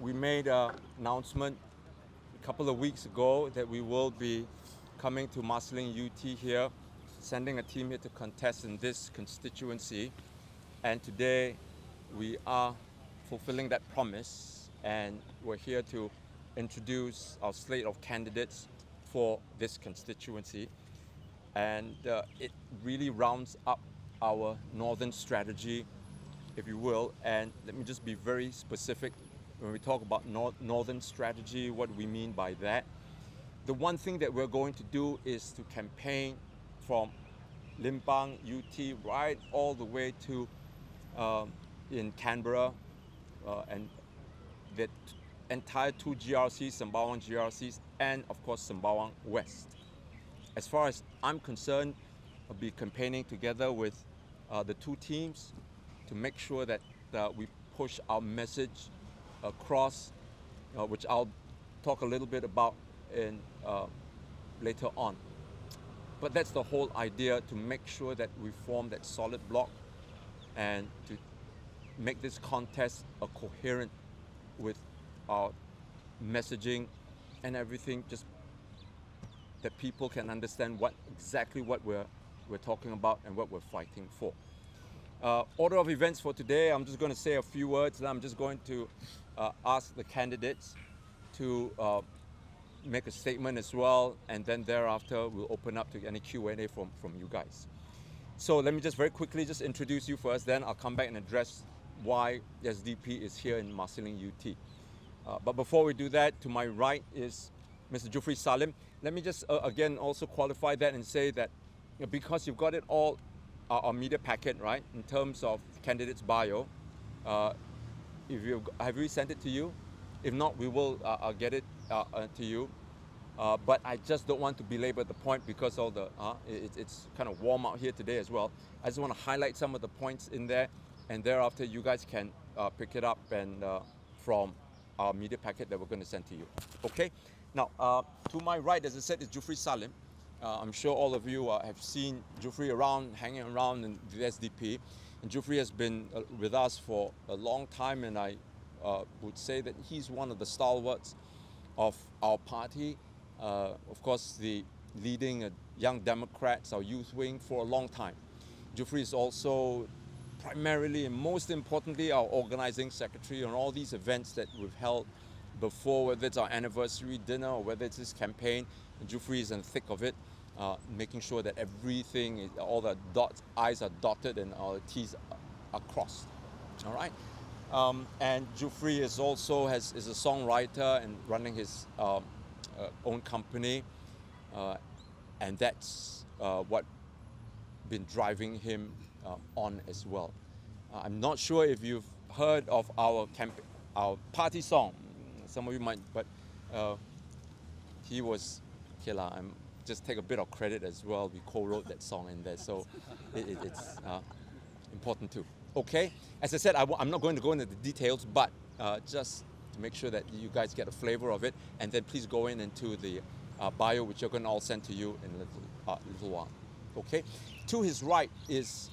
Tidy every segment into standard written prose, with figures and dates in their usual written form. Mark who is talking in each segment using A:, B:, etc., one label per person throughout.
A: we made an announcement a couple of weeks ago that we will be coming to Marsiling Yew Tee here, sending a team here to contest in this constituency. And today we are fulfilling that promise, and we're here to introduce our slate of candidates for this constituency. And it really rounds up our northern strategy, if you will. And let me just be very specific when we talk about northern strategy, what we mean by that. The one thing that we're going to do is to campaign from Limpang, Yew Tee, right all the way to in Canberra, and the entire two GRCs, Sembawang GRCs, and of course Sembawang West. As far as I'm concerned, I'll be campaigning together with the two teams to make sure that we push our message across, which I'll talk a little bit about in later on. But that's the whole idea, to make sure that we form that solid block and to make this contest coherent with our messaging and everything, just that people can understand exactly what we're talking about and what we're fighting for. Order of events for today, I'm just going to say a few words, and I'm just going to ask the candidates to make a statement as well, and then thereafter we'll open up to any Q&A from you guys. So let me just very quickly just introduce you first, then I'll come back and address why SDP is here in Marsiling Yew Tee. But before we do that, to my right is Mr. Juffrey Salim. Let me just again also qualify that and say that because you've got it all, our media packet, right, in terms of candidate's bio, have we sent it to you? If not, we will get it to you. But I just don't want to belabor the point because all the it's kind of warm out here today as well. I just want to highlight some of the points in there, and thereafter you guys can pick it up and from our media packet that we're going to send to you. Okay. Now, to my right, as I said, is Juffrey Salim. I'm sure all of you have seen Juffrey around, hanging around in the SDP. And Juffrey has been with us for a long time, and I would say that he's one of the stalwarts of our party. Of course, the leading Young Democrats, our youth wing, for a long time. Juffrey is also primarily and most importantly our organizing secretary on all these events that we've held before, whether it's our anniversary dinner or whether it's this campaign. Juffrey is in the thick of it, making sure that everything, all the I's are dotted and all the T's are crossed. All right. And Juffrey is also is a songwriter and running his own company, and that's what been driving him on as well. I'm not sure if you've heard of our party song. Some of you might, but he was, okay lah, I'm just take a bit of credit as well. We co-wrote that song in there, so it's important too. Okay, as I said, I'm not going to go into the details, but just to make sure that you guys get a flavor of it, and then please go into the bio, which you're going to all send to you in a little while. Okay, to his right is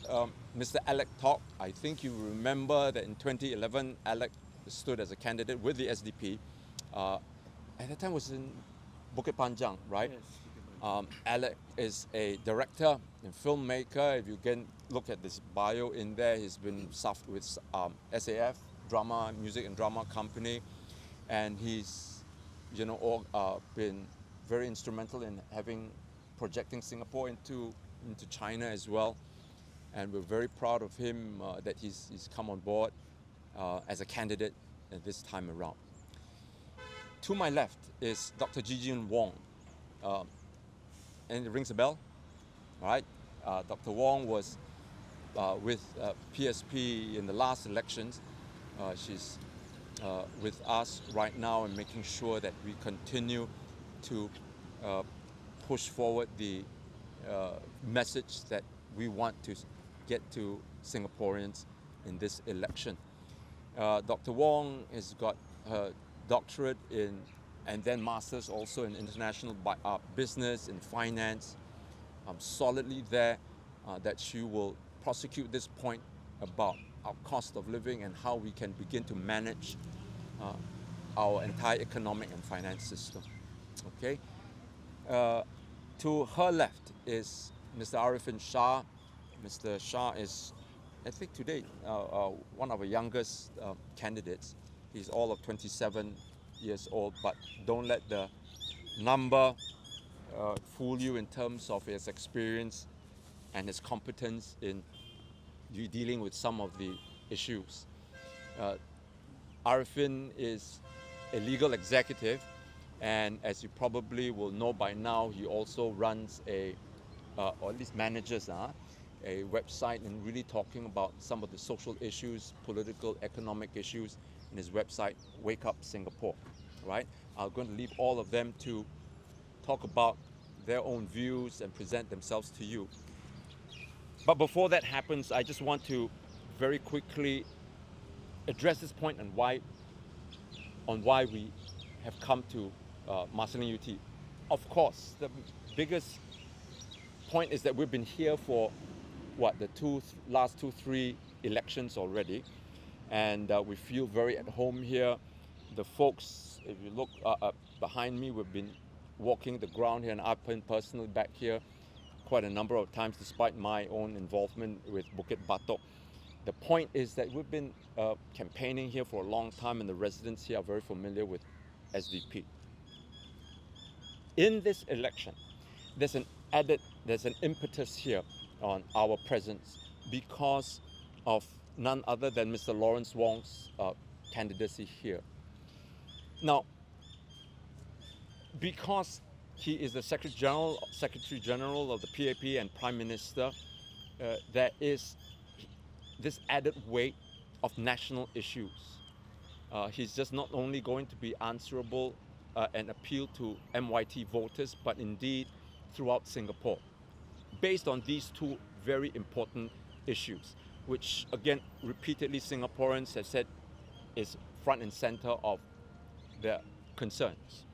A: Mr. Alec Tok. I think you remember that in 2011, Alec stood as a candidate with the SDP. At that time was in Bukit Panjang, right? Yes. Alec is a director and filmmaker. If you can look at this bio in there, he's been with SAF, music and drama company, and he's, been very instrumental in projecting Singapore into China as well. And we're very proud of him that he's come on board as a candidate this time around. To my left is Dr. Gigian Wong. And it rings a bell? All right. Dr. Wong was with PSP in the last elections. She's with us right now and making sure that we continue to push forward the message that we want to get to Singaporeans in this election. Dr. Wong has got her doctorate and then masters also in international business and finance. Solidly there that she will prosecute this point about our cost of living and how we can begin to manage our entire economic and finance system. Okay. To her left is Mr. Arifin Sha. Mr. Shah is, I think today, one of our youngest candidates. He's all of 27 years old, but don't let the number fool you in terms of his experience and his competence in dealing with some of the issues. Arifin is a legal executive, and as you probably will know by now, he also runs or at least manages a website and really talking about some of the social issues, political, economic issues in his website, Wake Up Singapore, right? I'm going to leave all of them to talk about their own views and present themselves to you. But before that happens, I just want to very quickly address this point and on why we have come to Marsiling Yew Tee. Of course, the biggest point is that we've been here for the last 2-3 elections already, and we feel very at home here. The folks, if you look behind me, we've been walking the ground here, and I've been personally back here quite a number of times despite my own involvement with Bukit Batok. The point is that we've been campaigning here for a long time, and the residents here are very familiar with SDP. In this election, there's an impetus here on our presence because of none other than Mr. Lawrence Wong's candidacy here. Now, because he is the Secretary General of the PAP and Prime Minister, there is this added weight of national issues. He's just not only going to be answerable and appeal to MYT voters, but indeed throughout Singapore, based on these two very important issues, which again, repeatedly Singaporeans have said is front and center of their concerns.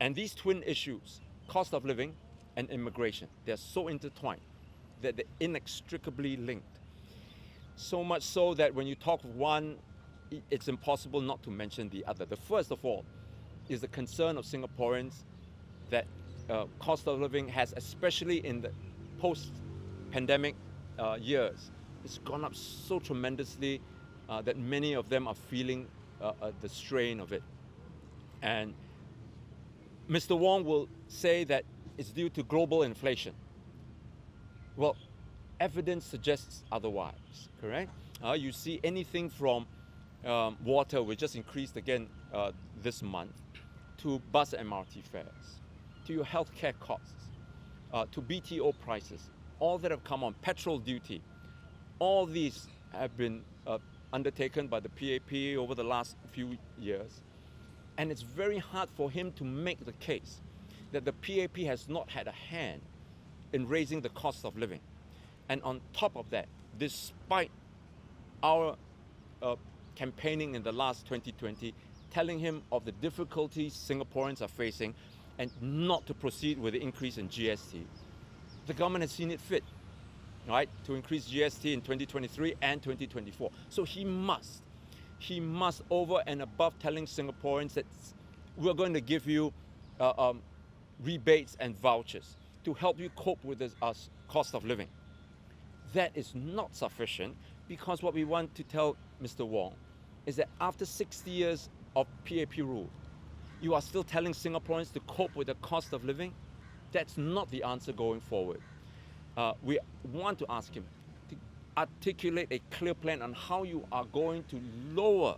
A: And these twin issues, cost of living and immigration, they're so intertwined that they're inextricably linked. So much so that when you talk of one, it's impossible not to mention the other. The first of all is the concern of Singaporeans that cost of living has, especially in the post-pandemic years, it's gone up so tremendously that many of them are feeling the strain of it. And Mr. Wong will say that it's due to global inflation. Well, evidence suggests otherwise, correct? You see anything from water, which just increased again this month, to bus MRT fares, to your healthcare costs, to BTO prices, all that have come on, petrol duty. All these have been undertaken by the PAP over the last few years. And it's very hard for him to make the case that the PAP has not had a hand in raising the cost of living. And on top of that, despite our campaigning in the last 2020, telling him of the difficulties Singaporeans are facing and not to proceed with the increase in GST, the government has seen it fit, right, to increase GST in 2023 and 2024. So he must, over and above telling Singaporeans that we're going to give you rebates and vouchers to help you cope with this cost of living. That is not sufficient, because what we want to tell Mr. Wong is that after 60 years of PAP rule, you are still telling Singaporeans to cope with the cost of living? That's not the answer going forward. We want to ask him to articulate a clear plan on how you are going to lower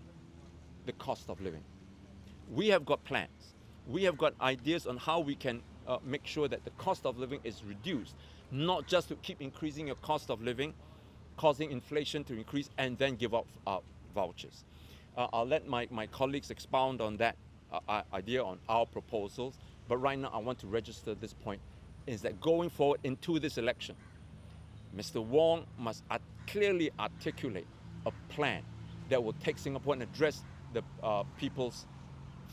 A: the cost of living. We have got plans. We have got ideas on how we can make sure that the cost of living is reduced, not just to keep increasing your cost of living, causing inflation to increase and then give out vouchers. I'll let my colleagues expound on that idea, on our proposals, but right now I want to register this point, is that going forward into this election, Mr. Wong must clearly articulate a plan that will take Singapore and address the people's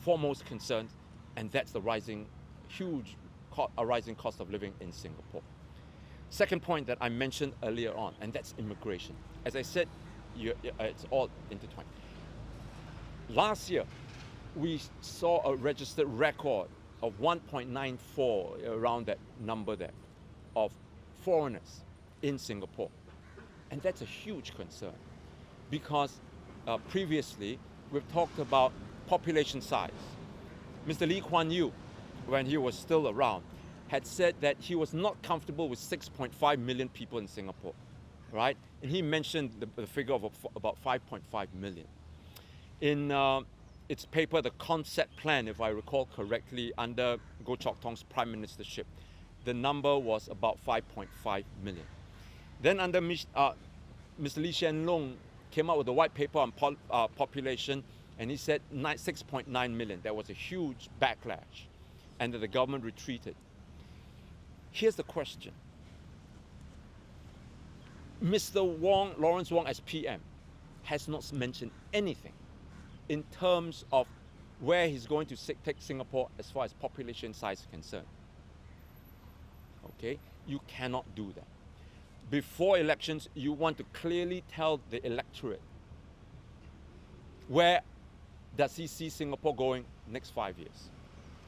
A: foremost concerns, and that's the rising cost of living in Singapore. Second point that I mentioned earlier on, and that's immigration. As I said, it's all intertwined. Last year, we saw a registered record of 1.94, around that number there, of foreigners in Singapore. And that's a huge concern because previously we've talked about population size. Mr. Lee Kuan Yew, when he was still around, had said that he was not comfortable with 6.5 million people in Singapore, right? And he mentioned the figure of about 5.5 million. In its paper, the concept plan, if I recall correctly, under Goh Chok Tong's prime ministership, the number was about 5.5 million. Then under Mr. Lee Hsien Loong came out with a white paper on population, and he said 6.9 million. There was a huge backlash, and the government retreated. Here's the question. Mr. Wong, Lawrence Wong as PM, has not mentioned anything in terms of where he's going to take Singapore as far as population size is concerned. Okay, you cannot do that. Before elections, you want to clearly tell the electorate where does he see Singapore going next 5 years.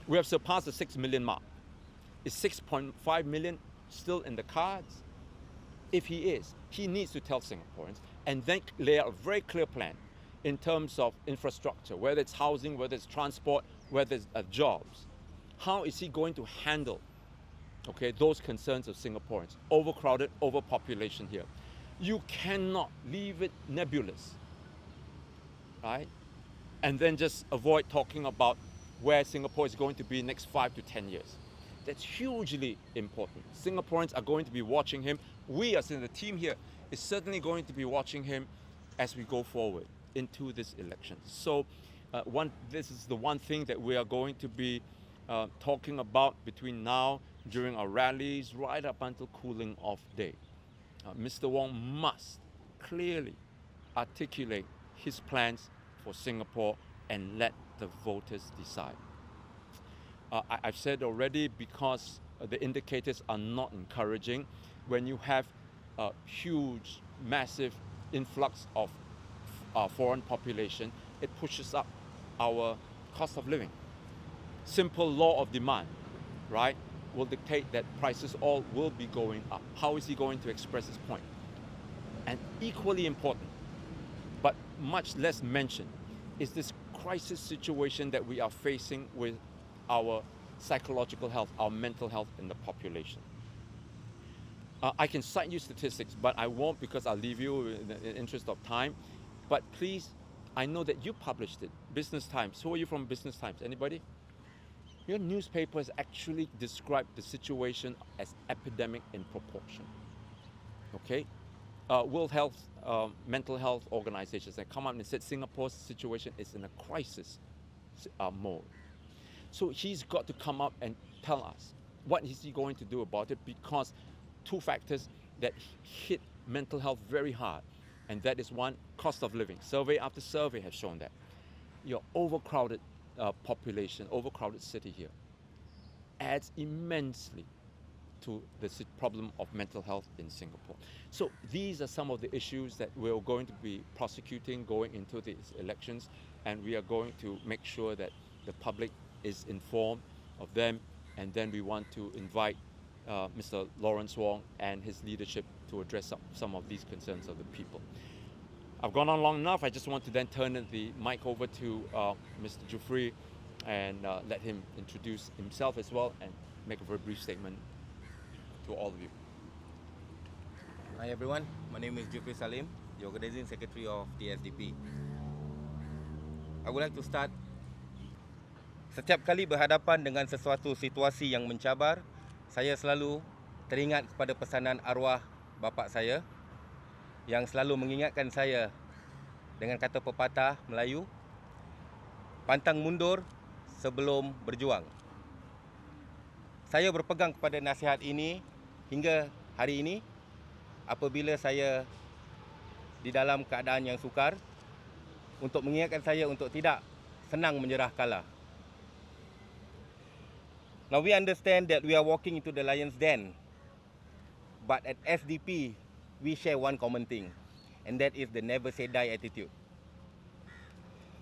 A: We have surpassed the 6 million mark. Is 6.5 million still in the cards? If he is, he needs to tell Singaporeans and then lay out a very clear plan in terms of infrastructure, whether it's housing, whether it's transport, whether it's jobs. How is he going to handle, okay, those concerns of Singaporeans? Overcrowded, overpopulation here. You cannot leave it nebulous, right? And then just avoid talking about where Singapore is going to be next 5 to 10 years. That's hugely important. Singaporeans are going to be watching him. We as in the team here is certainly going to be watching him as we go forward into this election. So this is the one thing that we are going to be talking about between now, during our rallies, right up until cooling off day. Mr. Wong must clearly articulate his plans for Singapore and let the voters decide. I've said already, because the indicators are not encouraging. When you have a huge, massive influx of foreign population, it pushes up our cost of living. Simple law of demand, right, will dictate that prices all will be going up. How is he going to express his point? And equally important, but much less mentioned, is this crisis situation that we are facing with our psychological health, our mental health in the population. I can cite you statistics, but I won't, because I'll leave you in the interest of time. But please, I know that you published it, Business Times. Who are you from Business Times? Anybody? Your newspapers actually described the situation as epidemic in proportion. Okay? World Health, mental health organizations have come up and said Singapore's situation is in a crisis mode. So he's got to come up and tell us what is he going to do about it, because two factors that hit mental health very hard, and that is one, cost of living. Survey after survey has shown that. Your overcrowded population, overcrowded city here adds immensely to the problem of mental health in Singapore. So these are some of the issues that we're going to be prosecuting going into these elections, and we are going to make sure that the public is informed of them, and then we want to invite Mr. Lawrence Wong and his leadership to address some of these concerns of the people. I've gone on long enough. I just want to then turn the mic over to Mr. Juffrey and let him introduce himself as well and make a very brief statement to all of you.
B: Hi everyone, my name is Juffrey Salim, the Organizing Secretary of the SDP. I would like to start. Setiap kali berhadapan dengan sesuatu situasi yang mencabar, saya selalu teringat kepada pesanan arwah bapa saya yang selalu mengingatkan saya dengan kata pepatah Melayu, pantang mundur sebelum berjuang. Saya berpegang kepada nasihat ini hingga hari ini apabila saya di dalam keadaan yang sukar, untuk mengingatkan saya untuk tidak senang menyerah kalah. Now we understand that we are walking into the lion's den, but at SDP we share one common thing, and that is the never say die attitude.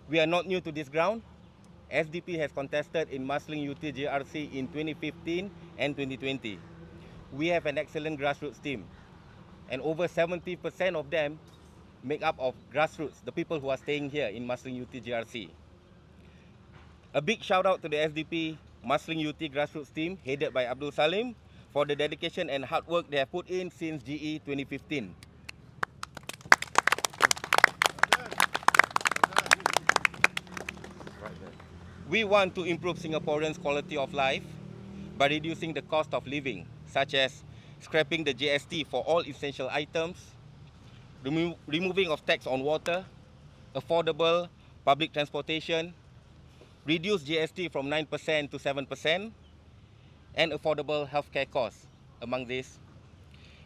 B: We are not new to this ground. SDP has contested in Marsiling Yew Tee GRC in 2015 and 2020. We have an excellent grassroots team, and over 70% of them make up of grassroots, the people who are staying here in Marsiling Yew Tee GRC. A big shout out to the SDP Marsiling Yew Tee grassroots team headed by Abdul Salim for the dedication and hard work they have put in since GE 2015. We want to improve Singaporeans' quality of life by reducing the cost of living, such as scrapping the GST for all essential items, removing of tax on water, affordable public transportation, reduce GST from 9% to 7%, and affordable healthcare costs. Among these,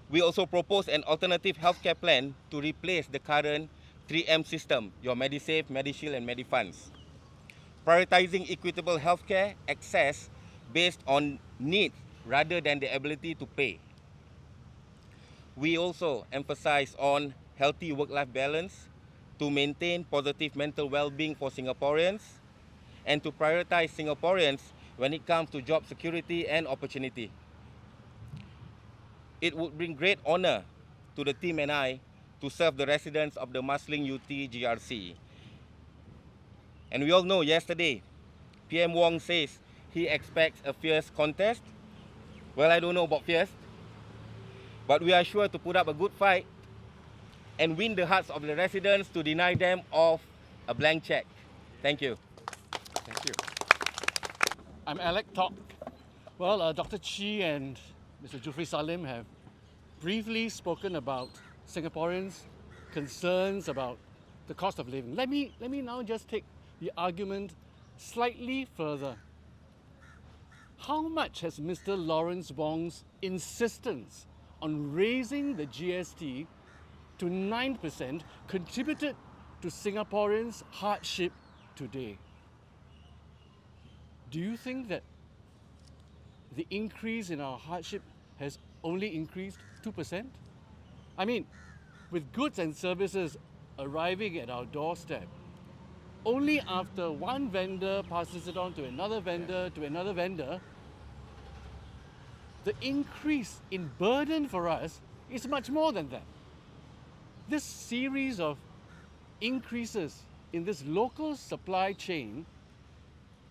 B: we also propose an alternative healthcare plan to replace the current 3M system, your MediSave, MediShield, and MediFunds. Prioritizing equitable healthcare access based on need rather than the ability to pay. We also emphasize on healthy work-life balance to maintain positive mental well-being for Singaporeans and to prioritize Singaporeans when it comes to job security and opportunity. It would bring great honor to the team and I to serve the residents of the Marsiling Yew Tee GRC. And we all know yesterday, PM Wong says he expects a fierce contest. Well, I don't know about fierce, but we are sure to put up a good fight and win the hearts of the residents to deny them of a blank check. Thank you.
A: Thank you.
C: I'm Alec Tok. Well, Dr. Chi and Mr. Juffrey Salim have briefly spoken about Singaporeans' concerns about the cost of living. Let me now just take the argument slightly further. How much has Mr. Lawrence Wong's insistence on raising the GST to 9% contributed to Singaporeans' hardship today? Do you think that the increase in our hardship has only increased 2%? I mean, with goods and services arriving at our doorstep, only after one vendor passes it on to another vendor, the increase in burden for us is much more than that. This series of increases in this local supply chain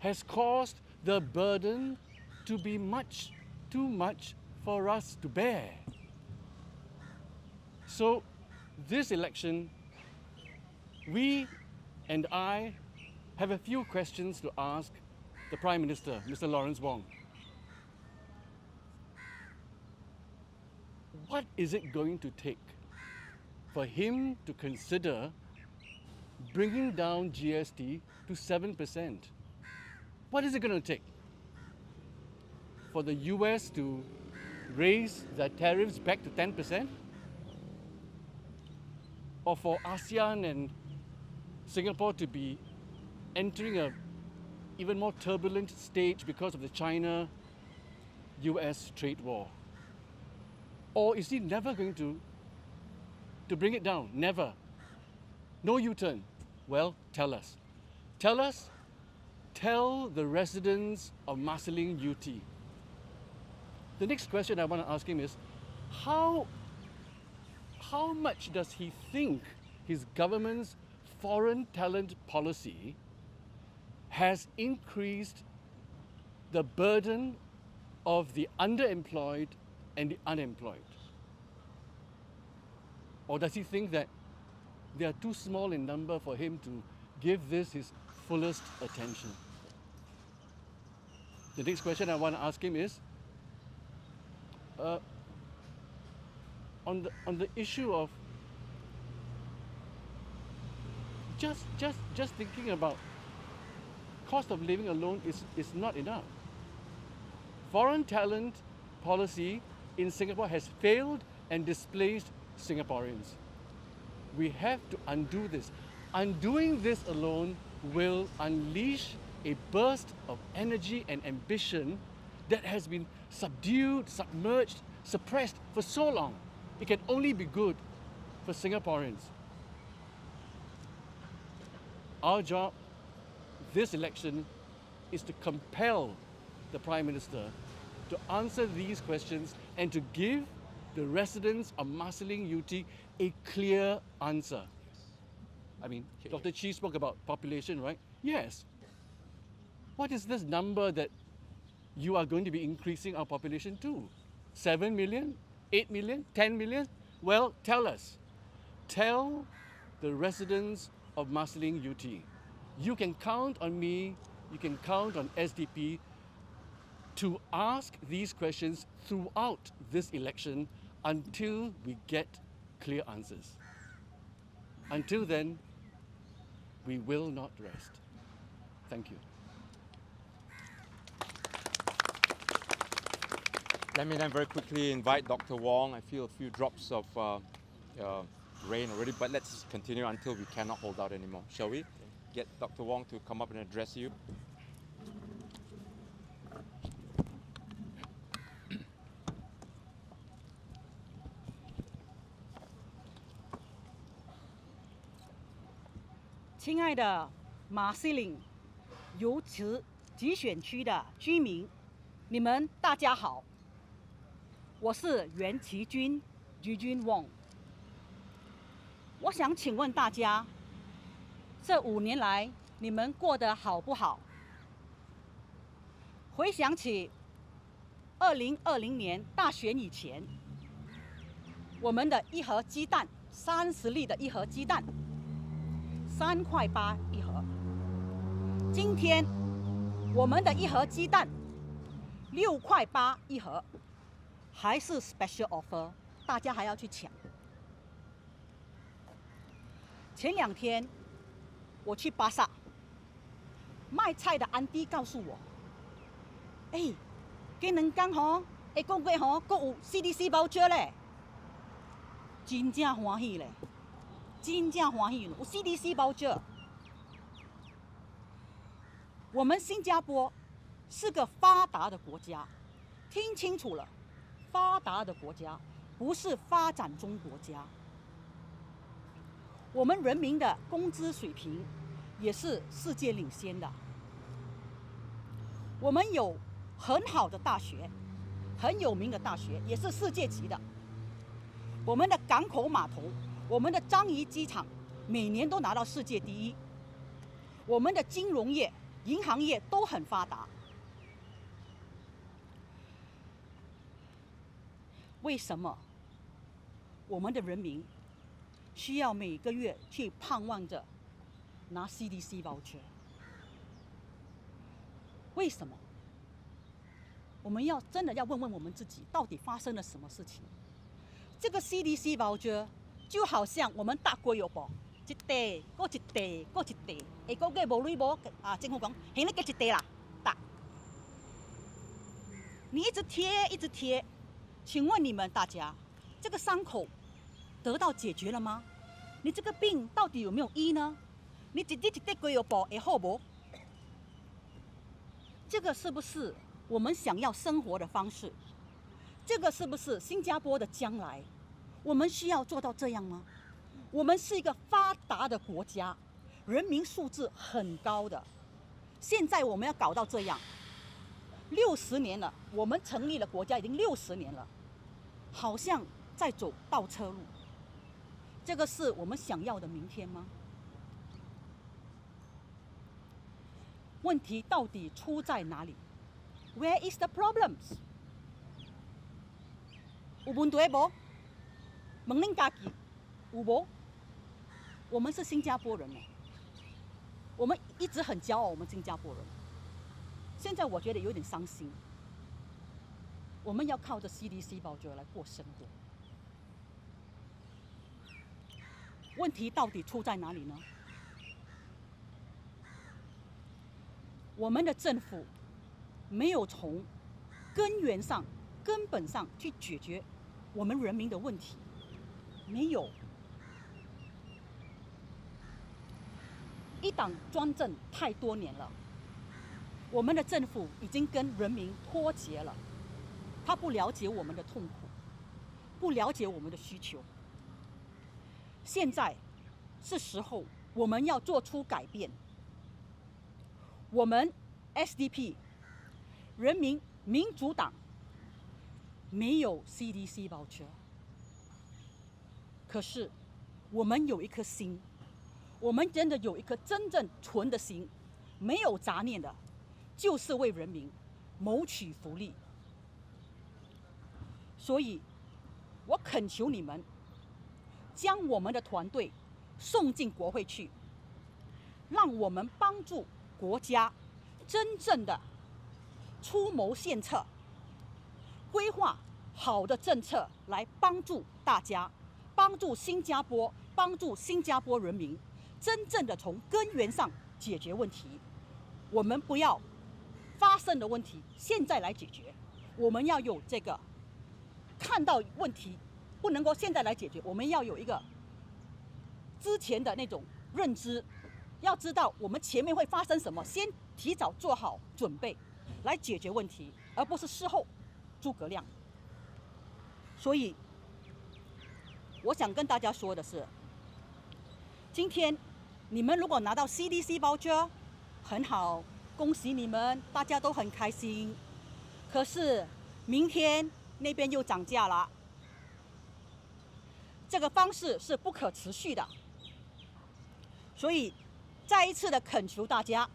C: has caused the burden to be much too much for us to bear. So this election, we and I have a few questions to ask the Prime Minister, Mr. Lawrence Wong. What is it going to take for him to consider bringing down GST to 7%? What is it going to take for the US to raise their tariffs back to 10%? Or for ASEAN and Singapore to be entering an even more turbulent stage because of the China-US trade war? Or is he never going to bring it down? Never. No U-turn. Well, tell us. Tell us. Tell the residents of Marsiling Yew Tee. The next question I want to ask him is, how much does he think his government's foreign talent policy has increased the burden of the underemployed and the unemployed? Or does he think that they are too small in number for him to give this his fullest attention? The next question I want to ask him is, on the issue of just thinking about cost of living alone is not enough. Foreign talent policy in Singapore has failed and displaced Singaporeans. We have to undo this. Undoing this alone will unleash a burst of energy and ambition that has been subdued, submerged, suppressed for so long. It can only be good for Singaporeans. Our job this election is to compel the Prime Minister to answer these questions and to give the residents of Marsiling Yew Tee a clear answer. I mean,
A: Okay.
C: Dr. Chi spoke about population, right? Yes. What is this number that you are going to be increasing our population to? 7 million? 8 million? 10 million? Well, tell us. Tell the residents of Marsiling Yew Tee. You can count on me, you can count on SDP to ask these questions throughout this election until we get clear answers. Until then, we will not rest. Thank you.
A: Let me then very quickly invite Dr. Wong. I feel a few drops of rain already, but let's continue until we cannot hold out anymore. Shall we? Get Dr. Wong to come up and address you.
D: 亲爱的马西岭油池集选区的居民，你们大家好，我是袁其军 Gigian Wong。我想请问大家，这5年来你们过得好不好？回想起2020年大选以前，我们的一盒鸡蛋，30粒的一盒鸡蛋，3.8块一盒。今天我们的一盒鸡蛋6.8块一盒，还是 special offer， 大家还要去抢。前2天我去巴萨，卖菜的安迪告诉我，今2天吼，下个月吼，阁有 CDC voucher 咧，真正欢喜咧。真正欢喜，有 CDC voucher。我们新加坡是个发达的国家，听清楚了，发达的国家，不是发展中国家。我们人民的工资水平也是世界领先的。我们有很好的大学，很有名的大学，也是世界级的。我们的港口码头，我们的樟宜机场每年都拿到世界第1。我们的金融业、银行业都很发达。为什么我们的人民需要每个月去盼望着拿 CDC voucher？ 为什么？我们真的要问问我们自己，到底发生了什么事情？这个 CDC voucher 就好像我们搭过油宝，一地，搁一地，搁一地，下个月无钱无啊，政府讲，现在加一地啦，搭。你一直贴，一直贴，请问你们大家，这个伤口得到解决了吗？你这个病到底有没有医呢？你一日一地过油宝会好无？这个是不是我们想要生活的方式？这个是不是新加坡的将来？我们需要做到这样吗？我们是一个发达的国家，人民素质很高的。现在我们要搞到这样，60年了，我们成立了国家已经60年了，好像在走倒车路。这个是我们想要的明天吗？问题到底出在哪里 ？Where is the problems？ 有问题无？问恁家己有无？我们是新加坡人我们一直很骄傲，我们新加坡人。现在我觉得有点伤心，我们要靠着 CDC voucher 来过生活。问题到底出在哪里呢？我们的政府没有从根源上、根本上去解决我们人民的问题，没有。一党专政太多年了，我们的政府已经跟人民脱节了，他不了解我们的痛苦，不了解我们的需求。现在是时候，我们要做出改变。我们 SDP 人民民主党没有 CDC voucher， 可是我们有一颗心，我们真的有一颗真正纯的心，没有杂念的，就是为人民谋取福利。所以，我恳求你们，将我们的团队送进国会去，让我们帮助国家真正的出谋献策，规划好的政策来帮助大家，帮助新加坡，帮助新加坡人民，真正的从根源上解决问题。我们不要发生的问题现在来解决，我们要有这个看到问题不能够现在来解决，我们要有一个之前的那种认知，要知道我们前面会发生什么，先提早做好准备来解决问题，而不是事后诸葛亮。所以我想跟大家说的是，今天你们如果拿到 CDC voucher 很好，恭喜你们，大家都很开心。可是明天那边又涨价了，这个方式是不可持续的。所以再一次的恳求大家，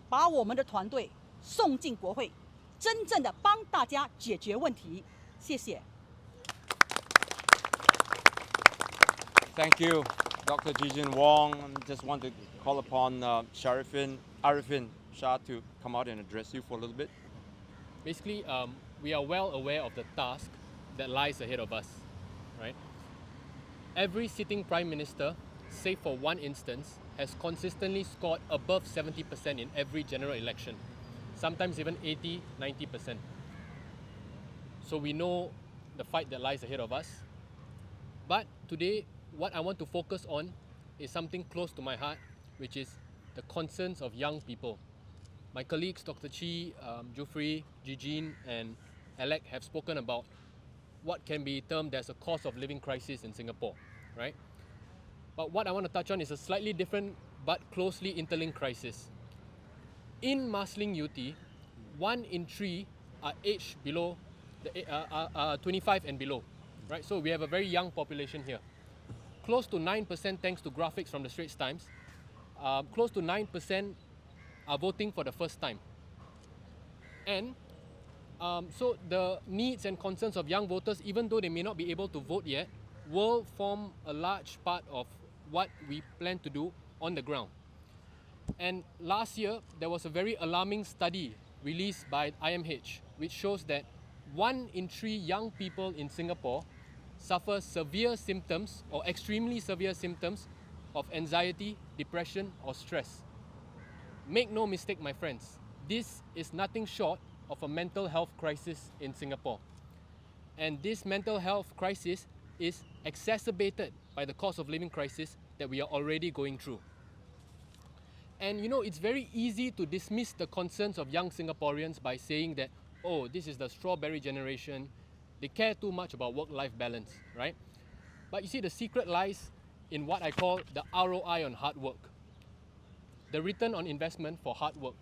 D: 把我们的团队送进国会，真正的帮大家解决问题。谢谢。
A: Thank you, Dr. Gigian Wong. Just want to call upon Arifin Sha to come out and address you for a little bit.
E: Basically, we are well aware of the task that lies ahead of us, right? Every sitting Prime Minister, save for one instance, has consistently scored above 70% in every general election, sometimes even 80, 90%. So we know the fight that lies ahead of us. But today, what I want to focus on is something close to my heart, which is the concerns of young people. My colleagues, Dr. Chi, Juffrey, Gigian, and Alec have spoken about what can be termed as a cost of living crisis in Singapore, right? But what I want to touch on is a slightly different but closely interlinked crisis. In Marsiling Yew Tee, 1 in 3 are aged below 25 and below, right? So we have a very young population here. Close to 9% thanks to graphics from the Straits Times. Close to 9% are voting for the first time. And so the needs and concerns of young voters, even though they may not be able to vote yet, will form a large part of what we plan to do on the ground. And last year, there was a very alarming study released by IMH, which shows that 1 in 3 young people in Singapore suffer severe symptoms or extremely severe symptoms of anxiety, depression, or stress. Make no mistake, my friends, this is nothing short of a mental health crisis in Singapore. And this mental health crisis is exacerbated by the cost of living crisis that we are already going through. And you know, it's very easy to dismiss the concerns of young Singaporeans by saying that, oh, this is the strawberry generation, they care too much about work-life balance, right? But you see, the secret lies in what I call the ROI on hard work, the return on investment for hard work.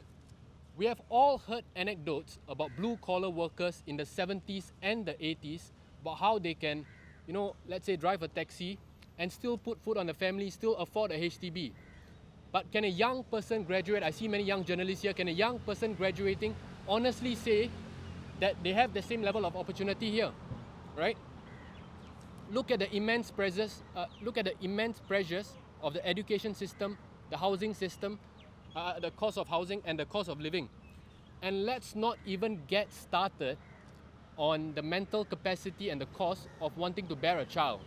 E: We have all heard anecdotes about blue-collar workers in the 70s and the 80s about how they can, you know, let's say drive a taxi and still put food on the family, still afford a HDB. But can a young person graduate, I see many young journalists here, can a young person graduating honestly say that they have the same level of opportunity here, right? Look at the immense pressures, of the education system, the housing system, the cost of housing and the cost of living. And let's not even get started on the mental capacity and the cost of wanting to bear a child.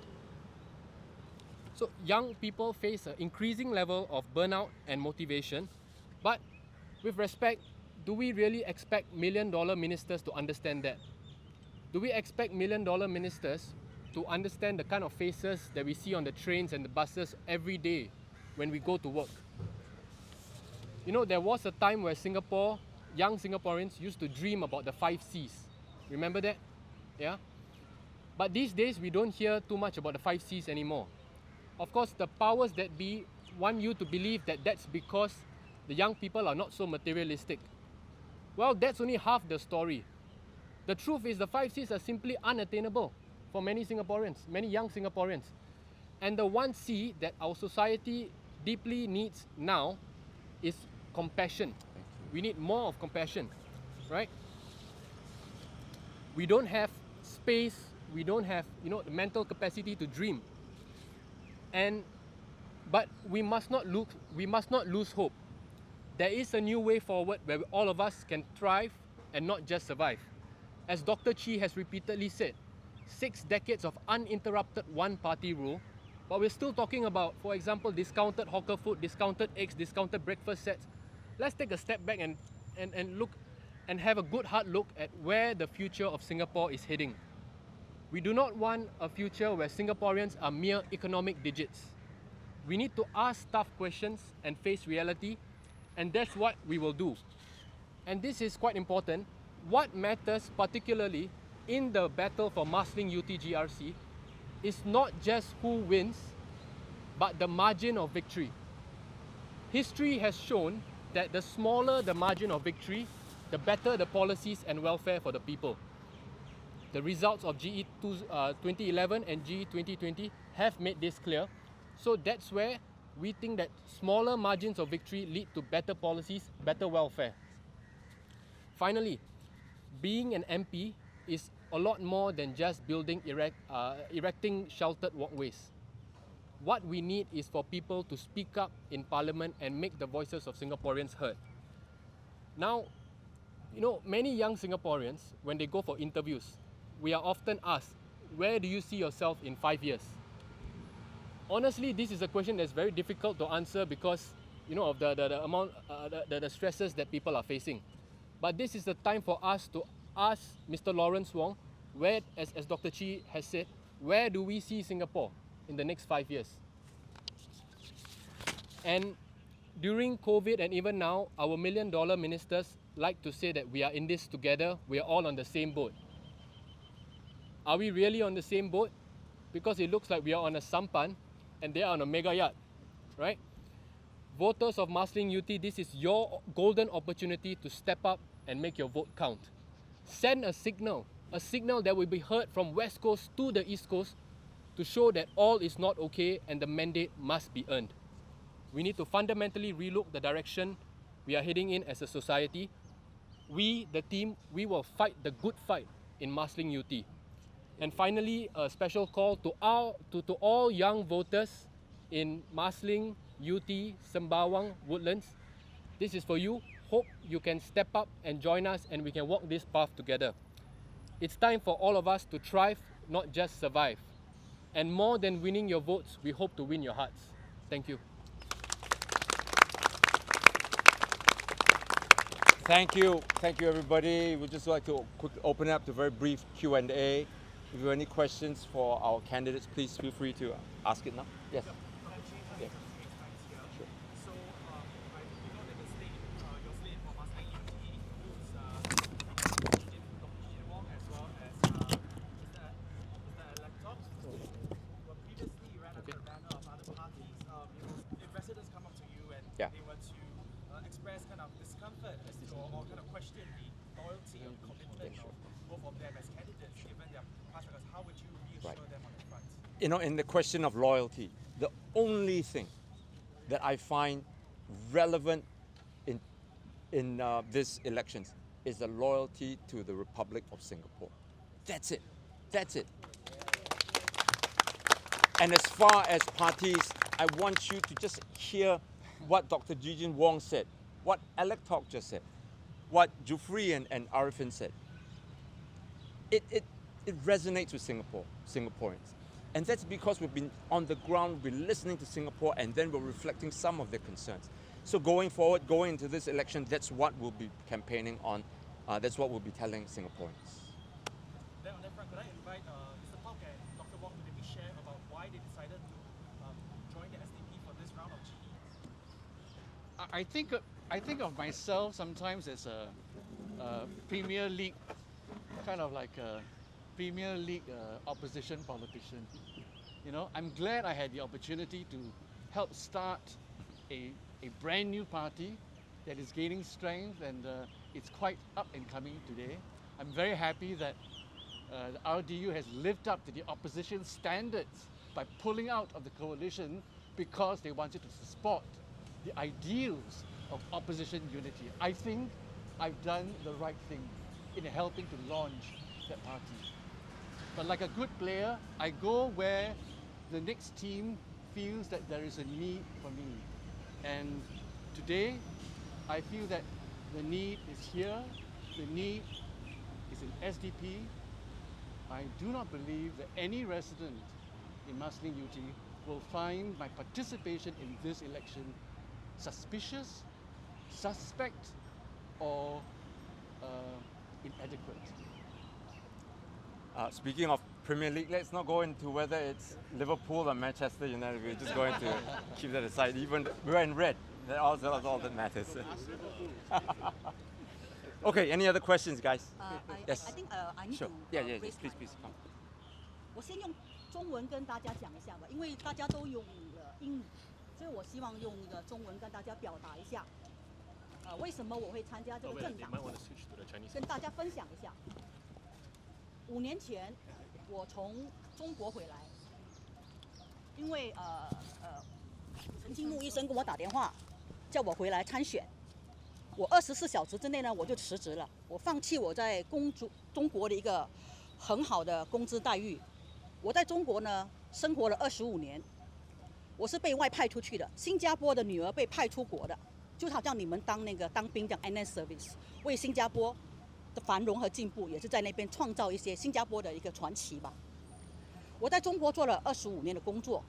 E: So young people face an increasing level of burnout and motivation, but with respect, do we really expect million-dollar ministers to understand that? Do we expect million-dollar ministers to understand the kind of faces that we see on the trains and the buses every day when we go to work? You know, there was a time where young Singaporeans used to dream about the 5 Cs. Remember that? Yeah? But these days, we don't hear too much about the 5 Cs anymore. Of course, the powers that be want you to believe that that's because the young people are not so materialistic. Well, that's only half the story. The truth is the 5 Cs are simply unattainable for many Singaporeans, many young Singaporeans. And the 1 C that our society deeply needs now is compassion. We need more of compassion, right? We don't have space, we don't have, the mental capacity to dream. But we must not lose hope. There is a new way forward where all of us can thrive and not just survive. As Dr. Chi has repeatedly said, 6 decades of uninterrupted one-party rule, but we're still talking about, for example, discounted hawker food, discounted eggs, discounted breakfast sets. Let's take a step back and look and have a good hard look at where the future of Singapore is heading. We do not want a future where Singaporeans are mere economic digits. We need to ask tough questions and face reality, and that's what we will do. And this is quite important. What matters particularly in the battle for Marsiling Yew Tee GRC is not just who wins, but the margin of victory. History has shown that the smaller the margin of victory, the better the policies and welfare for the people. The results of GE 2011 and GE 2020 have made this clear. So that's where we think that smaller margins of victory lead to better policies, better welfare. Finally, being an MP is a lot more than just erecting sheltered walkways. What we need is for people to speak up in Parliament and make the voices of Singaporeans heard. Now, many young Singaporeans, when they go for interviews, we are often asked, where do you see yourself in 5 years? Honestly, this is a question that's very difficult to answer because, of the amount, the stresses that people are facing. But this is the time for us to ask Mr. Lawrence Wong, where, as Dr. Chi has said, where do we see Singapore in the next 5 years? And during COVID and even now, our $1 million ministers like to say that we are in this together, we are all on the same boat. Are we really on the same boat? Because it looks like we are on a sampan and they are on a mega yacht, right? Voters of Marsiling Yew Tee, this is your golden opportunity to step up and make your vote count. Send a signal that will be heard from West Coast to the East Coast to show that all is not okay and the mandate must be earned. We need to fundamentally relook the direction we are heading in as a society. We, the team, we will fight the good fight in Marsiling Yew Tee. And finally, a special call to all young voters in Marsiling, Yew Tee, Sembawang, Woodlands. This is for you. Hope you can step up and join us and we can walk this path together. It's time for all of us to thrive, not just survive. And more than winning your votes, we hope to win your hearts. Thank you.
A: Thank you everybody. We'd just like to quickly open up to a very brief Q&A. If you have any questions for our candidates, please feel free to ask it now. Yes. Yes. Sure.
F: So, I know that the slate, your slate for Marsiling Yew Tee includes Dr. Gigian Wong as well as Mr. Alec Tok, who were previously ran under the banner of other parties. If residents come up to you and they were to express kind of discomfort as to, or kind of question the loyalty and commitment of both of them as candidates, given their past records, how would you reassure them on that front?
A: In the question of loyalty, the only thing that I find relevant in these elections is the loyalty to the Republic of Singapore. That's it. That's it. And as far as parties, I want you to just hear what Dr. Gigian Wong said, what Alec Tok just said, what Juffrey and Arifin said. It resonates with Singaporeans. And that's because we've been on the ground, we're listening to Singapore, and then we're reflecting some of their concerns. So going forward, going into this election, that's what we'll be campaigning on. That's what we'll be telling Singaporeans.
F: Then on that front, could I invite Mr. Tok and Dr. Wong to maybe share about why they decided to join the SDP for this round of GE?
C: I think of myself sometimes as a Premier League, kind of like a Premier League opposition politician. I'm glad I had the opportunity to help start a brand new party that is gaining strength, and it's quite up and coming today. I'm very happy that the RDU has lived up to the opposition standards by pulling out of the coalition because they wanted to support the ideals of opposition unity. I think I've done the right thing in helping to launch that party. But like a good player, I go where the next team feels that there is a need for me. And today, I feel that the need is here, the need is in SDP. I do not believe that any resident in Marsiling Yew Tee will find my participation in this election suspicious, suspect, or inadequate.
A: Speaking of Premier League, let's not go into whether it's Liverpool or Manchester United. We're just going to keep that aside. Even we're in red. That's all that matters. Okay, any other questions, guys? Yes.
D: I think I need
A: Sure.
D: to
A: Yeah,
D: raise
A: please,
D: my-
A: please, come.
D: 我先用中文跟大家讲一下吧，因为大家都用了英语，所以我希望用一个中文跟大家表达一下，为什么我会参加这
E: Oh,
D: 个
E: wait,
D: 政
E: they
D: 党，
E: might want to switch to the Chinese.
D: 跟大家分享一下。5年前，我从中国回来，因为陈清木医生跟我打电话，叫我回来参选。我24小时之内呢，我就辞职了，我放弃我在中国的一个很好的工资待遇。我在中国呢生活了25年，我是被外派出去的，新加坡的女儿被派出国的，就好像你们当兵这样 NS service， 为新加坡的繁荣和进步，也是在那边创造一些新加坡的一个传奇吧。我在中国做了25年的工作，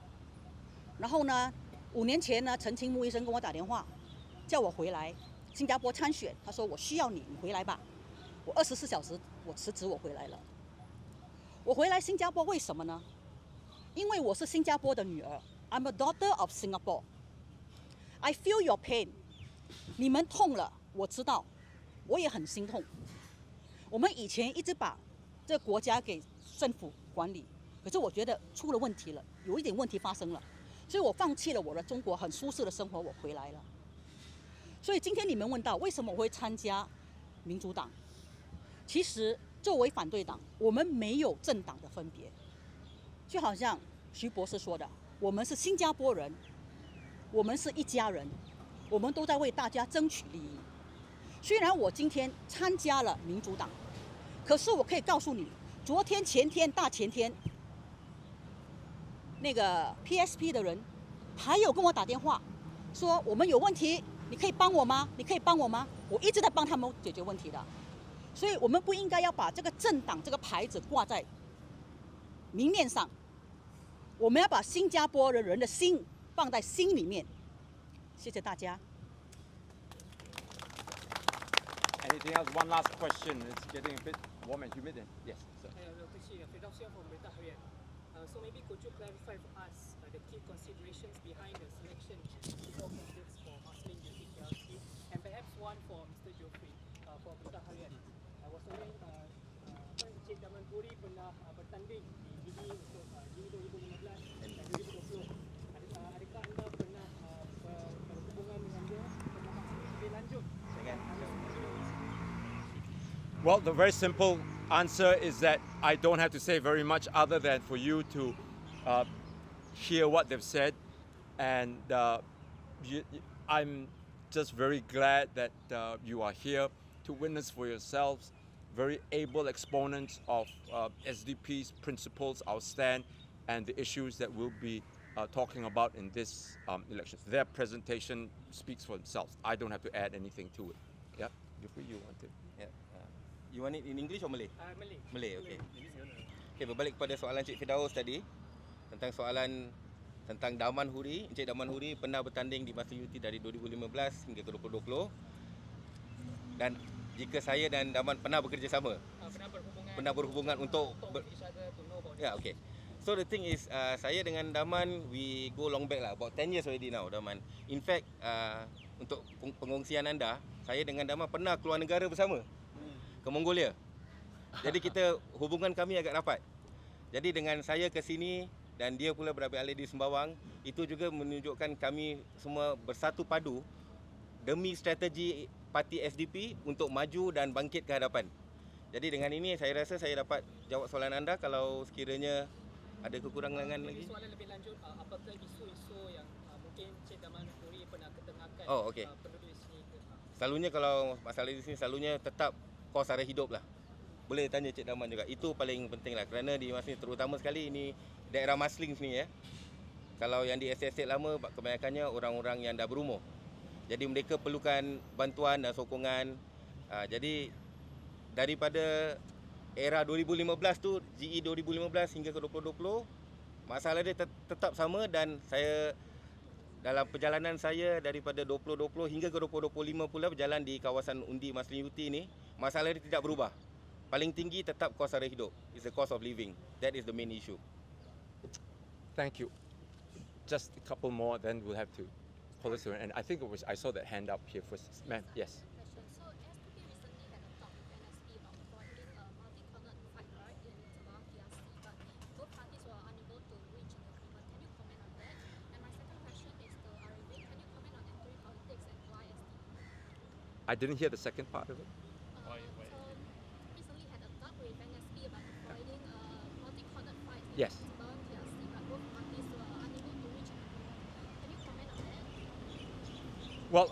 D: 然后呢，5年前呢，陈清木医生跟我打电话，叫我回来新加坡参选，他说我需要你，你回来吧。我24小时我辞职，我回来了。我回来新加坡为什么呢？因为我是新加坡的女儿 ，I'm a daughter of Singapore. I feel your pain. 你们痛了，我知道，我也很心痛。我们以前一直把这个国家给政府管理，可是我觉得出了问题了，有一点问题发生了，所以我放弃了我的中国很舒适的生活，我回来了。所以今天你们问到为什么我会参加民主党，其实作为反对党，我们没有政党的分别，就好像徐博士说的，我们是新加坡人，我们是一家人，我们都在为大家争取利益。虽然我今天参加了民主党，可是我可以告诉你，昨天、前天、大前天，那个 PSP 的人还有跟我打电话，说我们有问题，你可以帮我吗？你可以帮我吗？我一直在帮他们解决问题的。所以我们不应该要把这个政党这个牌子挂在明面上，我们要把新加坡的人的心放在心里面。谢谢大家。
A: Anything else? One last question. It's getting a bit warm and humid. Yes, sir.
F: Dr. Chi, Firdausia from Berita Harian. So maybe could you clarify for us the key considerations behind the selection of four candidates for Marsiling Yew Tee GRC, and perhaps one for Mr. Juffrey for Berita Harian. I was wondering, Encik Daman Puri pernah bertanding di Gigi untuk Gigi 2015 dan 2020. Adakah anda pernah berhubungan dengan dia lebih lanjut?
A: Well, the very simple answer is that I don't have to say very much other than for you to hear what they've said. And I'm just very glad that you are here to witness for yourselves. Very able exponents of SDP's principles, our stand, and the issues that we'll be talking about in this election. Their presentation speaks for themselves. I don't have to add anything to it. Yeah, Juffrey, you want to?
B: Yeah. You want it in English or Malay?
F: Malay.
B: Malay, okay. Okay, berbalik kepada soalan Encik Firdaus tadi tentang soalan tentang Daman Huri. Encik Daman Huri pernah bertanding di Marsiling Yew Tee dari 2015 hingga ke 2020. Dan jika saya dan Daman pernah bekerjasama, pernah berhubungan untuk yeah, okay. So the thing is, saya dengan Daman, we go long back lah, about 10 years already now, Daman. In fact, untuk pengongsian anda, saya dengan Daman pernah keluar negara bersama ke Mongolia. Jadi kita hubungan kami agak rapat. Jadi dengan saya ke sini, dan dia pula berada di Sembawang, itu juga menunjukkan kami semua bersatu padu demi strategi parti SDP untuk maju dan bangkit ke hadapan. Jadi dengan ini saya rasa saya dapat jawab soalan anda. Kalau sekiranya ada kekurangan lagi.
F: Soalan lebih lanjut, apakah isu-isu yang mungkin Cik Daman Nuri pernah ketengahkan penduduk di sini?
B: Selalunya kalau masalah di sini selalunya tetap kos sara hidup lah. Boleh tanya Cik Daman juga. Itu paling penting lah, kerana di Marsiling terutama sekali ini daerah Marsiling sini ya. Kalau yang di estate lama kebanyakannya orang-orang yang dah berumur. Jadi mereka perlukan bantuan dan sokongan. Jadi daripada era 2015 tu, GE 2015 hingga ke 2020, masalah dia tetap sama, dan saya dalam perjalanan saya daripada 2020 hingga ke 2025 pula berjalan di kawasan undi Marsiling Yew Tee ni, masalah dia tidak berubah. Paling tinggi tetap kos sara hidup. It's the cost of living. That is the main issue.
A: Thank you. Just a couple more, then we'll have to pull this through. And I think I saw that hand up here first. Ma'am, yes.
G: So SDP recently had a talk with NSP about avoiding a multi-cornered fight in Sembawang GRC, but both parties were unable to reach an agreement. Can you comment on that? And my second question is to Arifin. Can you comment on entering politics and why SDP?
A: I didn't hear the second part of it.
G: So recently had a talk with NSP about avoiding a multi-cornered fight in
A: Yes.
G: Sembawang GRC, but both parties were unable to reach an agreement. Can you comment on that?
A: Well,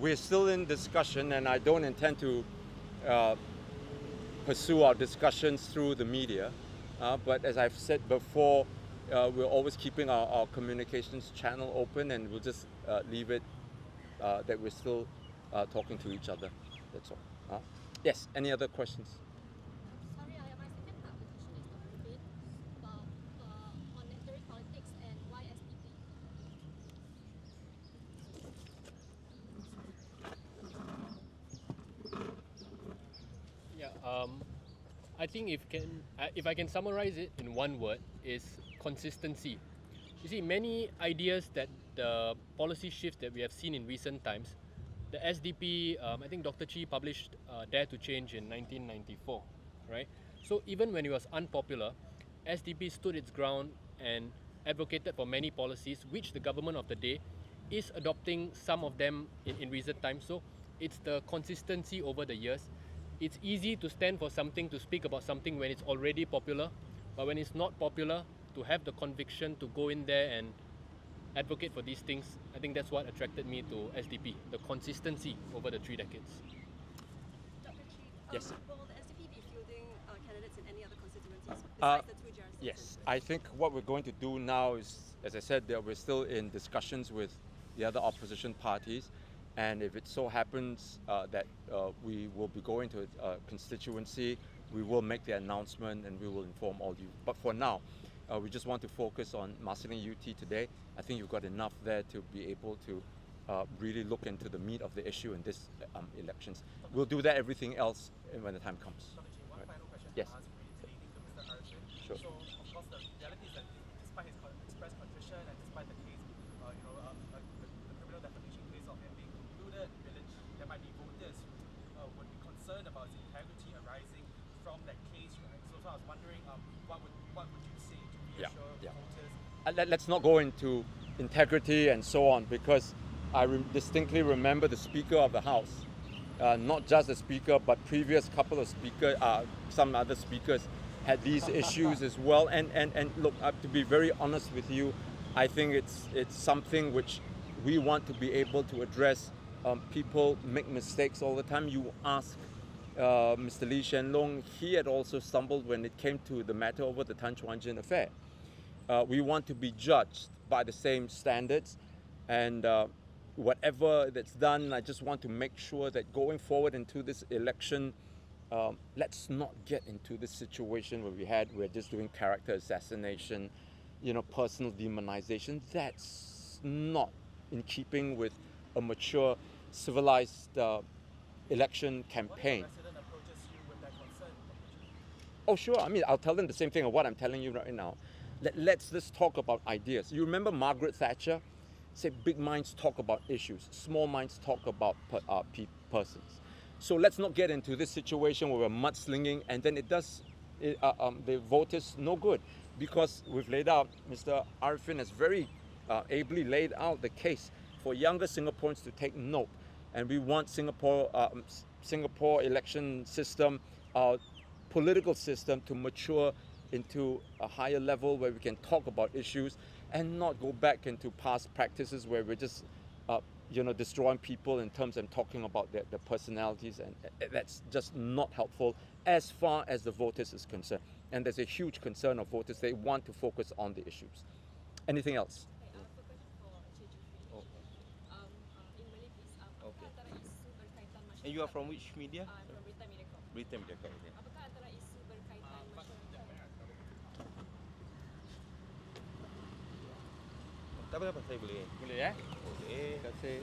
A: we're still in discussion, and I don't intend to pursue our discussions through the media. But as I've said before, we're always keeping our communications channel open, and we'll just leave it that we're still talking to each other. That's all. Yes, any other questions?
G: Sorry, my second part of the question is to Arifin about on entering politics and why SDP.
E: Yeah, I think if I can summarize it in one word, is consistency. You see, many ideas that the policy shift that we have seen in recent times, the SDP, I think Dr. Chi published Dare to Change in 1994, right? So even when it was unpopular, SDP stood its ground and advocated for many policies, which the government of the day is adopting some of them in recent times. So it's the consistency over the years. It's easy to stand for something, to speak about something when it's already popular, but when it's not popular, to have the conviction to go in there and advocate for these things, I think that's what attracted me to SDP, the consistency over the 3 decades.
H: Dr. Chi,
A: Yes.
H: will the SDP be fielding candidates in any other constituencies besides the 2 GRCs?
A: Yes, I think what we're going to do now is, as I said, that we're still in discussions with the other opposition parties, and if it so happens that we will be going to a constituency, we will make the announcement and we will inform all you. But for now, we just want to focus on Marsiling Yew Tee today. I think you've got enough there to be able to really look into the meat of the issue in this elections. We'll do that, everything else, when the time comes.
F: Dr. Chi, one final question
A: Yes.
F: to ask relating to Mr. Arifin.
A: Sure.
F: So, of course, the reality is that despite his expressed contrition and despite the case, the criminal defamation case of him being concluded, there might be voters who would be concerned about his integrity arising from that case, right? So I was wondering, what would you say to reassure voters?
A: Let's not go into integrity and so on, because I distinctly remember the Speaker of the House, not just the Speaker, but previous couple of speakers, some other speakers had these issues as well. And look, to be very honest with you, I think it's something which we want to be able to address. People make mistakes all the time. You ask Mr. Lee Hsien Loong, he had also stumbled when it came to the matter over the Tan Chuan Jin affair. We want to be judged by the same standards, and whatever that's done, I just want to make sure that going forward into this election, let's not get into this situation where we're just doing character assassination, personal demonization. That's not in keeping with a mature, civilized election campaign.
F: What if a resident approaches you with that concern, Dr. Chi?
A: Oh, sure. I mean, I'll tell them the same thing of what I'm telling you right now. Let's just talk about ideas. You remember Margaret Thatcher said, big minds talk about issues, small minds talk about persons. So let's not get into this situation where we're mudslinging, and then it does the voters no good. because we've laid out, Mr. Arifin has very ably laid out the case for younger Singaporeans to take note. And we want Singapore election system, political system to mature into a higher level where we can talk about issues and not go back into past practices where we're just destroying people in terms of talking about their personalities, and that's just not helpful as far as the voters is concerned. And there's a huge concern of voters. They want to focus on the issues. Anything else?
H: Okay, I have a question for Encik Juffrey. In Malay, please. Apakah antara isu berkaitan masyarakat?
B: And you are from which media?
H: From Berita Mediacorp.
B: Berita Mediacorp. Okay.
H: Apakah antara isu berkaitan masyarakat?
B: Tak apa, saya boleh.
C: Boleh ya?
B: Boleh.
C: Terima kasih.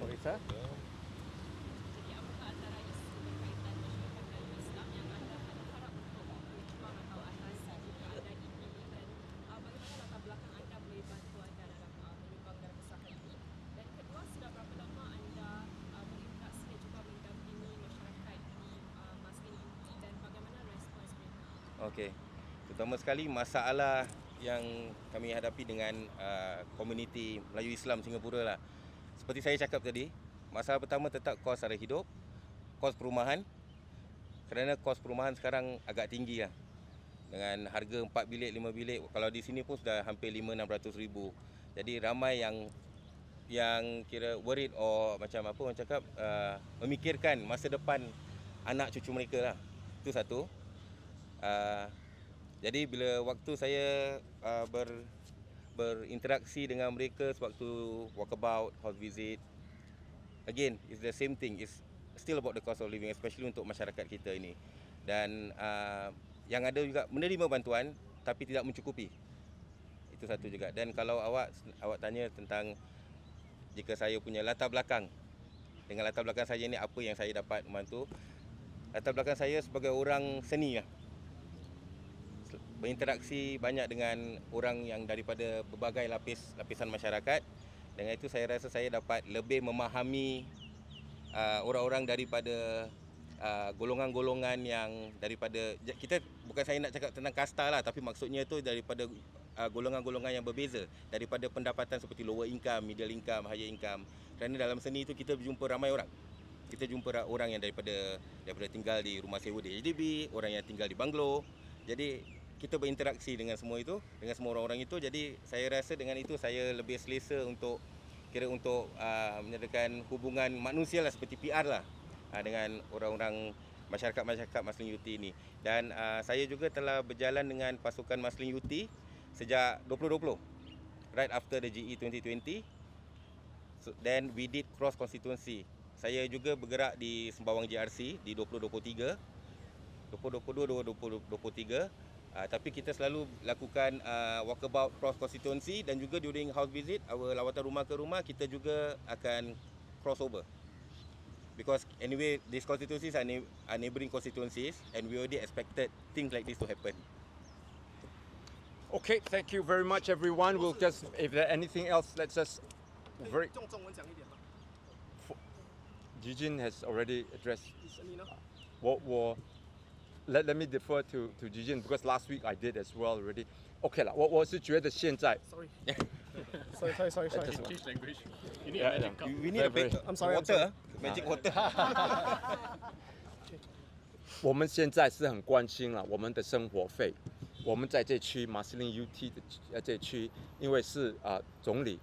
C: Marisa.
H: Jadi apakah antara isu berkaitan masyarakat Melayu Islam yang anda harap untuk berjuang atau atasi jika anda dipilih, dan bagaimana latar belakang anda boleh bantu anda dalam menyumbang dalam usaha ini? Dan kedua, sudah berapa lama anda berinteraksi dan juga mendampingi masyarakat di Marsiling Yew Tee, dan bagaimana respons mereka?
B: Okey. Pertama sekali, masalah yang kami hadapi dengan komuniti Melayu Islam Singapura lah. Seperti saya cakap tadi, masalah pertama tetap kos sara hidup, kos perumahan. Kerana kos perumahan sekarang agak tinggi lah. Dengan harga 4 bilik, 5 bilik, kalau di sini pun sudah hampir 500-600 ribu. Jadi ramai yang kira worried or macam apa orang cakap, memikirkan masa depan anak cucu mereka lah. Itu satu. Jadi bila waktu saya berinteraksi dengan mereka sewaktu walkabout, house visit, again, it's the same thing. It's still about the cost of living, especially untuk masyarakat kita ini. Dan yang ada juga menerima bantuan tapi tidak mencukupi. Itu satu juga. Dan kalau awak tanya tentang jika saya punya latar belakang, dengan latar belakang saya ni apa yang saya dapat membantu, latar belakang saya sebagai orang seni lah. Berinteraksi banyak dengan orang yang daripada berbagai lapisan masyarakat. Dengan itu saya rasa saya dapat lebih memahami orang-orang daripada golongan-golongan yang daripada, kita bukan saya nak cakap tentang kasta lah, tapi maksudnya tu daripada golongan-golongan yang berbeza, daripada pendapatan seperti lower income, middle income, higher income. Kerana dalam seni itu kita berjumpa ramai orang. Kita jumpa orang yang daripada tinggal di rumah sewa di HDB, orang yang tinggal di banglo. Jadi kita berinteraksi dengan semua itu, dengan semua orang-orang itu. Jadi saya rasa dengan itu saya lebih selesa untuk menyediakan hubungan manusia lah, seperti PR lah, dengan orang-orang masyarakat Marsiling Yew Tee ini. Dan saya juga telah berjalan dengan pasukan Marsiling Yew Tee sejak 2020, right after the GE 2020. Then we did cross constituency. Saya juga bergerak di Sembawang GRC di 2023, 2022-2023. Tapi kita selalu lakukan walkabout cross constituency, dan juga during house visit, lawatan rumah ke rumah, kita juga akan crossover. Because anyway, these constituencies are neighbouring constituencies, and we already expected things like this to happen.
A: Okay, thank you very much, everyone. We'll just, if there anything else, let's just very. Gigian has already addressed. Let me defer to Gigian, because last week I did as well already. Okay 啦，我是觉得现在
F: Sorry.
E: Change language. You need a magic cup.
B: We need a big
F: I'm sorry,
B: water, magic water.
A: 我们现在是很关心了我们的生活费。我们在这区Marsiling Yew Tee 的这区，因为是总理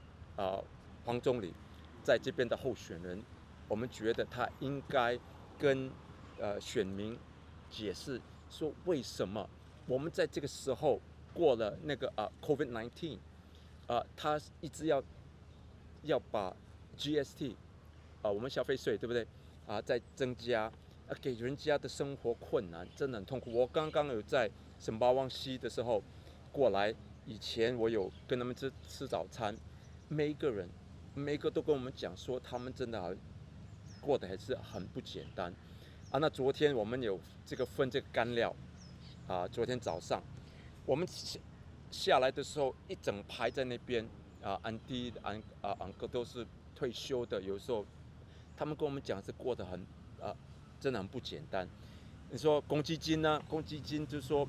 A: 黄总理在这边的候选人，我们觉得他应该跟选民解释说为什么我们在这个时候过了那个COVID-19，他一直要把 GST 我们消费税对不对再增加，给人家的生活困难，真的很痛苦。我刚刚有在沈巴旺西的时候过来，以前我有跟他们吃早餐，每一个都跟我们讲说他们真的过得还是很不简单。那昨天我们有分这个干料昨天早上我们下来的时候，一整排在那边安迪安哥都是退休的，有时候他们跟我们讲是过得真的很不简单。你说公积金呢？公积金就是说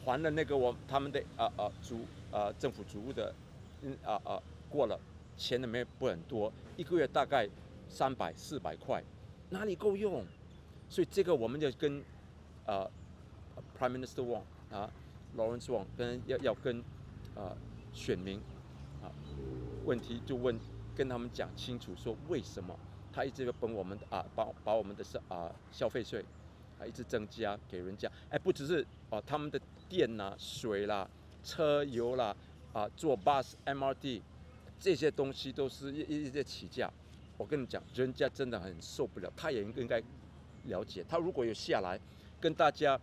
A: 还了那个他们的政府主务的过了，钱里面不很多，一个月大概300、400块，哪里够用？所以这个我们就跟Prime Minister Wong Lawrence Wong 要跟选民问题就跟他们讲清楚，说为什么他一直要帮我们把我们的消费税一直增加给人家，不只是他们的电啦、水啦、车油啦坐 bus MRT 这些东西都是一直起价。我跟你讲，人家真的很受不了，他也应该了解。他如果有下来跟大家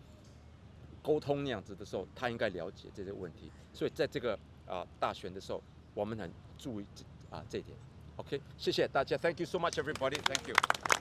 A: 沟通那样子的时候，他应该了解这些问题。所以在这个大选的时候，我们很注意这一点。OK， 谢谢大家 ，Thank you so much everybody，Thank you。